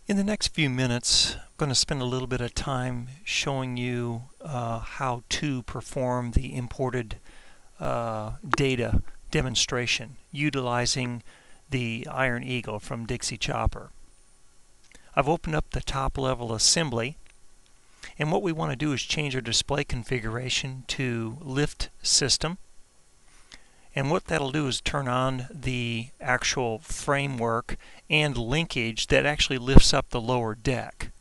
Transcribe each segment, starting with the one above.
In the next few minutes, I'm going to spend a little bit of time showing you how to perform the imported data demonstration utilizing the Ironeagle from Dixie Chopper. I've opened up the top level assembly, and what we want to do is change our display configuration to lift system. And what that'll do is turn on the actual framework and linkage that actually lifts up the lower deck.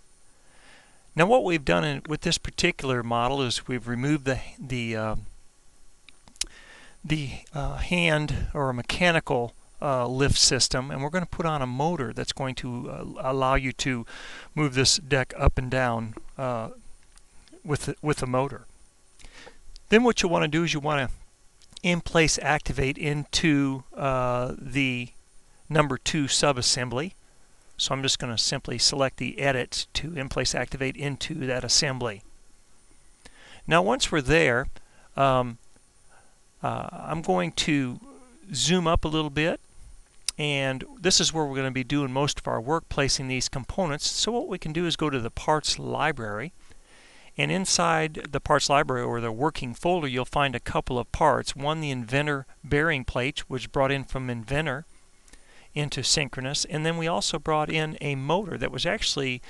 Now what we've done with this particular model is we've removed the hand or a mechanical lift system, and we're going to put on a motor that's going to allow you to move this deck up and down with the motor. Then what you want to do is you want to in place activate into the number 2 subassembly. So I'm just going to simply select the edit to in place activate into that assembly. Now once we're there, I'm going to zoom up a little bit, and this is where we're going to be doing most of our work, placing these components. So what we can do is go to the parts library, and inside the parts library or the working folder you'll find a couple of parts. One, the Inventor bearing plate, which brought in from Inventor into Synchronous, and then we also brought in a motor that was actually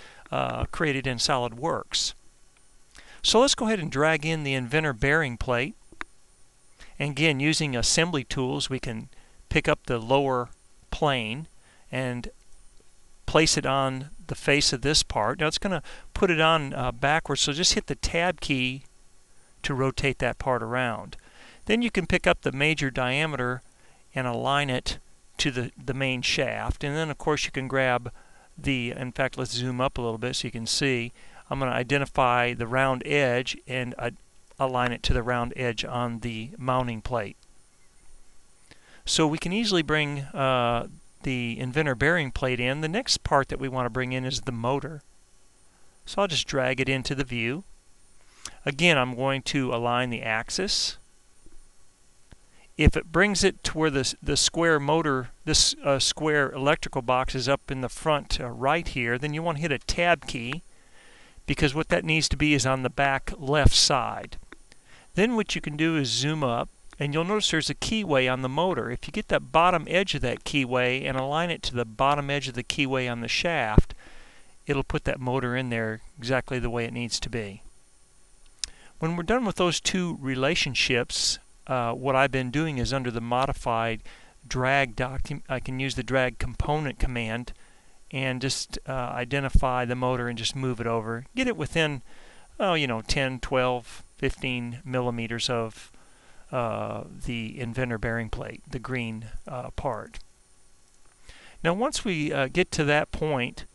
created in SolidWorks. So let's go ahead and drag in the Inventor bearing plate, and again using assembly tools we can pick up the lower plane and place it on the face of this part. Now it's going to put it on backwards, so just hit the tab key to rotate that part around. Then you can pick up the major diameter and align it to the main shaft, and then of course you can grab in fact let's zoom up a little bit so you can see. I'm going to identify the round edge and align it to the round edge on the mounting plate. So we can easily bring the Inventor bearing plate in. The next part that we want to bring in is the motor. So I'll just drag it into the view. Again, I'm going to align the axis. If it brings it to where the square motor, this square electrical box is up in the front right here, then you want to hit a tab key, because what that needs to be is on the back left side. Then what you can do is zoom up, and you'll notice there's a keyway on the motor. If you get that bottom edge of that keyway and align it to the bottom edge of the keyway on the shaft, it'll put that motor in there exactly the way it needs to be. When we're done with those two relationships, what I've been doing is under the modified drag document, I can use the drag component command and just identify the motor and just move it over. Get it within, 10, 12, 15 millimeters of the Inventor bearing plate, the green part. Now once we get to that point,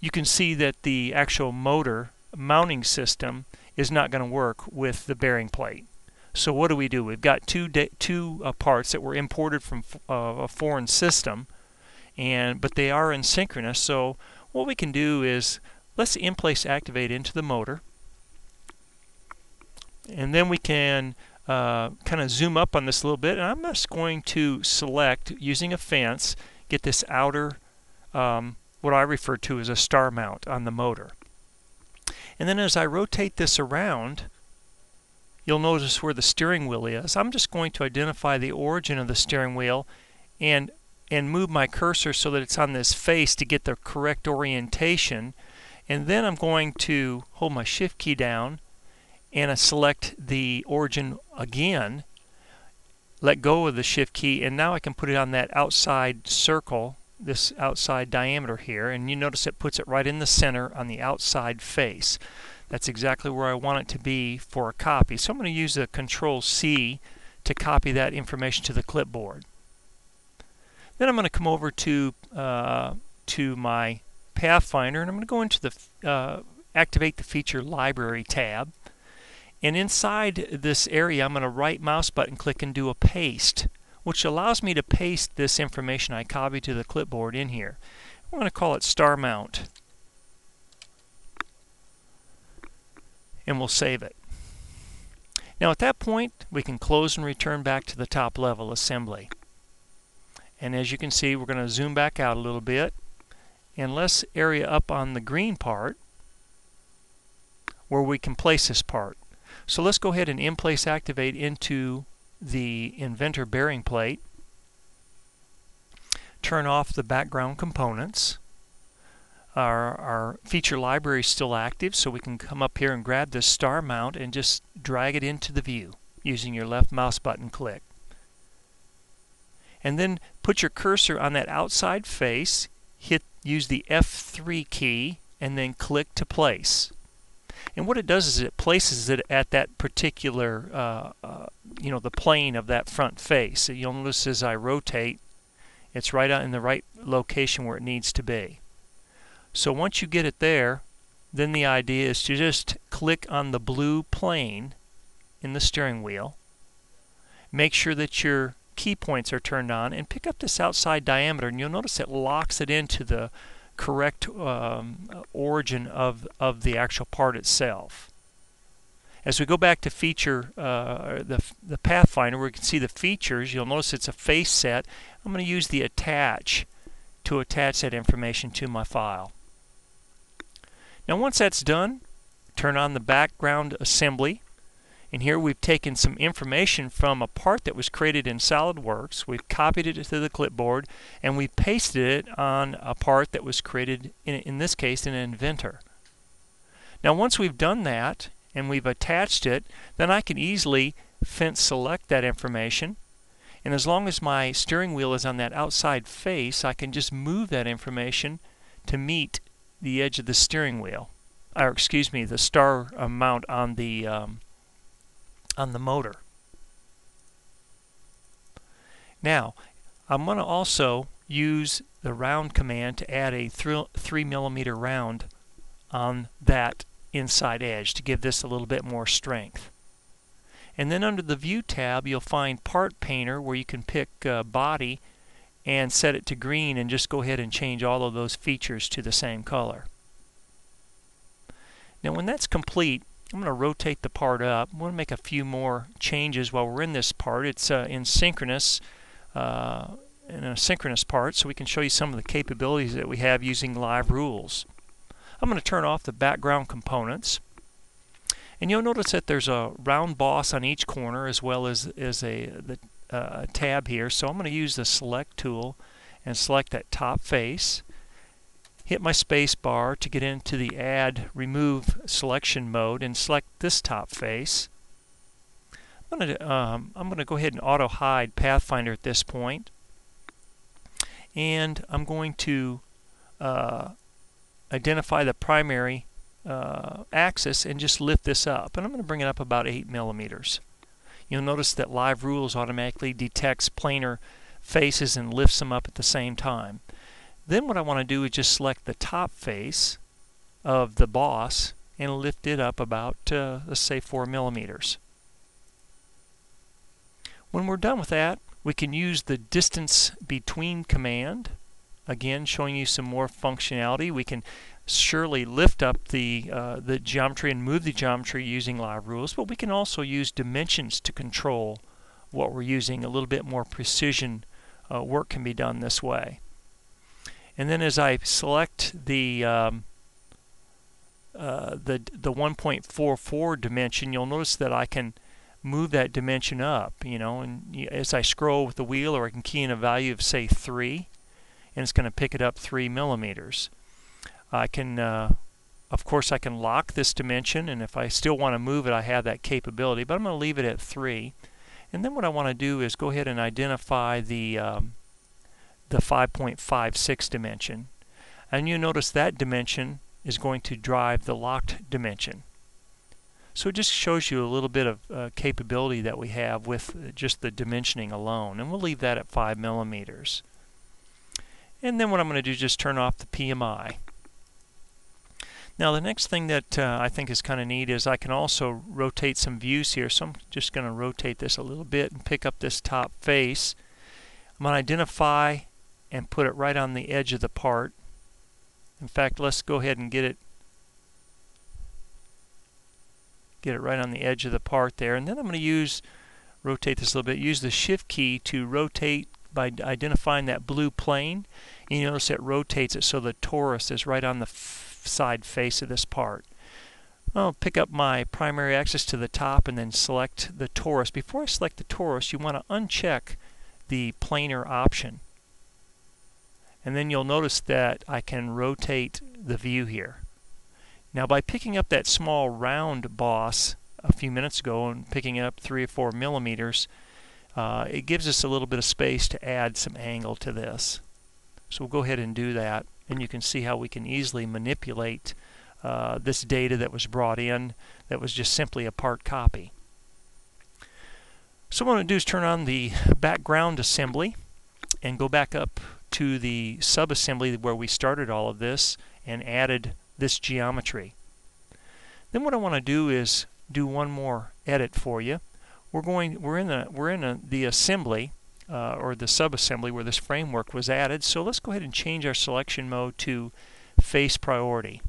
you can see that the actual motor mounting system is not going to work with the bearing plate. So what do? We've got two parts that were imported from a foreign system, but they are in synchronous. So what we can do is let's in place activate into the motor, and then we can kind of zoom up on this a little bit, and I'm just going to select, using a fence, get this outer, what I refer to as a star mount on the motor. And then as I rotate this around, you'll notice where the steering wheel is. I'm just going to identify the origin of the steering wheel and move my cursor so that it's on this face to get the correct orientation. And then I'm going to hold my shift key down and I select the origin again, let go of the shift key, and now I can put it on that outside circle, this outside diameter here, and you notice it puts it right in the center on the outside face. That's exactly where I want it to be for a copy. So I'm going to use the Control-C to copy that information to the clipboard. Then I'm going to come over to my Pathfinder, and I'm going to go into the Activate the Feature Library tab. And inside this area, I'm going to right mouse button click and do a paste, which allows me to paste this information I copied to the clipboard in here. I'm going to call it Star Mount, and we'll save it. Now at that point, we can close and return back to the top level assembly. And as you can see, we're going to zoom back out a little bit, and less area up on the green part where we can place this part. So let's go ahead and in-place activate into the inventor bearing plate. Turn off the background components. Our feature library is still active, so we can come up here and grab this star mount and just drag it into the view using your left mouse button click. And then put your cursor on that outside face, use the F3 key, and then click to place. And what it does is it places it at that particular, the plane of that front face. So you'll notice as I rotate, it's right out in the right location where it needs to be. So once you get it there, then the idea is to just click on the blue plane in the steering wheel. Make sure that your key points are turned on and pick up this outside diameter, and you'll notice it locks it into the correct origin of the actual part itself. As we go back to feature the Pathfinder, where we can see the features, you'll notice it's a face set. I'm going to use the attach to attach that information to my file. Now once that's done, turn on the background assembly. And here we've taken some information from a part that was created in SolidWorks. We've copied it to the clipboard, and we've pasted it on a part that was created, in this case, in Inventor. Now once we've done that, and we've attached it, then I can easily fence select that information. And as long as my steering wheel is on that outside face, I can just move that information to meet the edge of the steering wheel. Or excuse me, the star mount on the motor. Now, I'm going to also use the round command to add a 3mm round on that inside edge to give this a little bit more strength. And then under the View tab, you'll find Part Painter, where you can pick body and set it to green and just go ahead and change all of those features to the same color. Now when that's complete, I'm going to rotate the part up. I'm going to make a few more changes while we're in this part. It's in a synchronous part, so we can show you some of the capabilities that we have using live rules. I'm going to turn off the background components, and you'll notice that there's a round boss on each corner as well as a tab here. So I'm going to use the select tool and select that top face. Hit my space bar to get into the add remove selection mode and select this top face. I'm going to go ahead and auto hide Pathfinder at this point, and I'm going to identify the primary axis and just lift this up, and I'm going to bring it up about 8mm. You'll notice that Live Rules automatically detects planar faces and lifts them up at the same time. Then what I want to do is just select the top face of the boss and lift it up about, let's say, 4mm. When we're done with that, we can use the distance between command, again showing you some more functionality. We can surely lift up the geometry and move the geometry using Live Rules, but we can also use dimensions to control what we're using. A little bit more precision work can be done this way. And then as I select the 1.44 dimension, you'll notice that I can move that dimension up, and as I scroll with the wheel, or I can key in a value of, say, 3, and it's going to pick it up 3mm. I can, of course, I can lock this dimension, and if I still want to move it, I have that capability, but I'm going to leave it at 3. And then what I want to do is go ahead and identify the 5.56 dimension, and you notice that dimension is going to drive the locked dimension. So it just shows you a little bit of capability that we have with just the dimensioning alone, and we'll leave that at 5mm. And then what I'm going to do is just turn off the PMI. Now the next thing that I think is kind of neat is I can also rotate some views here, so I'm just going to rotate this a little bit and pick up this top face. I'm going to identify and put it right on the edge of the part. In fact, let's go ahead and get it right on the edge of the part there, and then I'm going to rotate this a little bit, use the shift key to rotate by identifying that blue plane. And you notice it rotates it so the torus is right on the side face of this part. I'll pick up my primary axis to the top and then select the torus. Before I select the torus, you want to uncheck the planar option. And then you'll notice that I can rotate the view here. Now by picking up that small round boss a few minutes ago and picking up 3 or 4 millimeters, it gives us a little bit of space to add some angle to this. So we'll go ahead and do that, and you can see how we can easily manipulate this data that was brought in that was just simply a part copy. So what I'm going to do is turn on the background assembly and go back up to the subassembly where we started all of this and added this geometry. Then what I want to do is do one more edit for you. We're in the assembly or the subassembly where this framework was added. So let's go ahead and change our selection mode to face priority.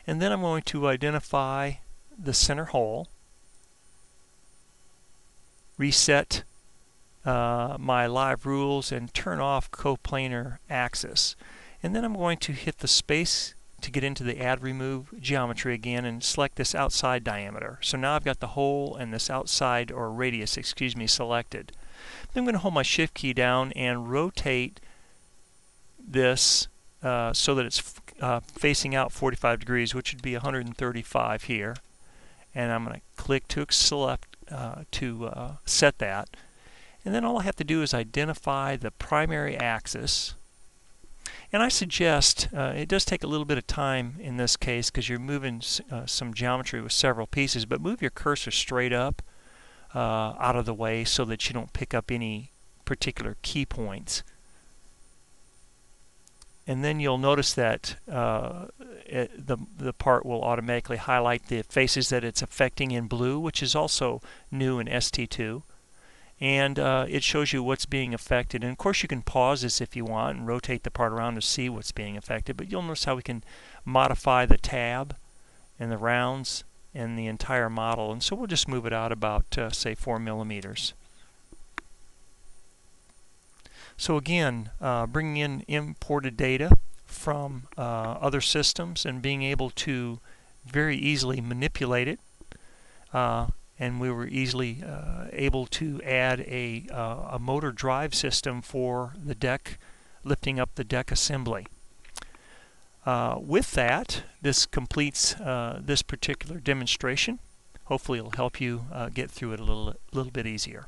And then I'm going to identify the center hole, reset my live rules, and turn off coplanar axis. And then I'm going to hit the space to get into the add remove geometry again and select this outside diameter. So now I've got the hole and this outside, or radius, excuse me, selected. Then I'm going to hold my shift key down and rotate this so that it's facing out 45 degrees, which would be 135 here. And I'm going to click to select to set that. And then all I have to do is identify the primary axis. And I suggest, it does take a little bit of time in this case because you're moving some geometry with several pieces, but move your cursor straight up out of the way so that you don't pick up any particular key points. And then you'll notice that the part will automatically highlight the faces that it's affecting in blue, which is also new in ST2. And it shows you what's being affected. And of course you can pause this if you want and rotate the part around to see what's being affected. But you'll notice how we can modify the tab and the rounds and the entire model. And so we'll just move it out about, say, 4 millimeters. So again, bringing in imported data from other systems and being able to very easily manipulate it. And we were easily able to add a motor drive system for the deck, lifting up the deck assembly. With that, this completes this particular demonstration. Hopefully it'll help you get through it a little bit easier.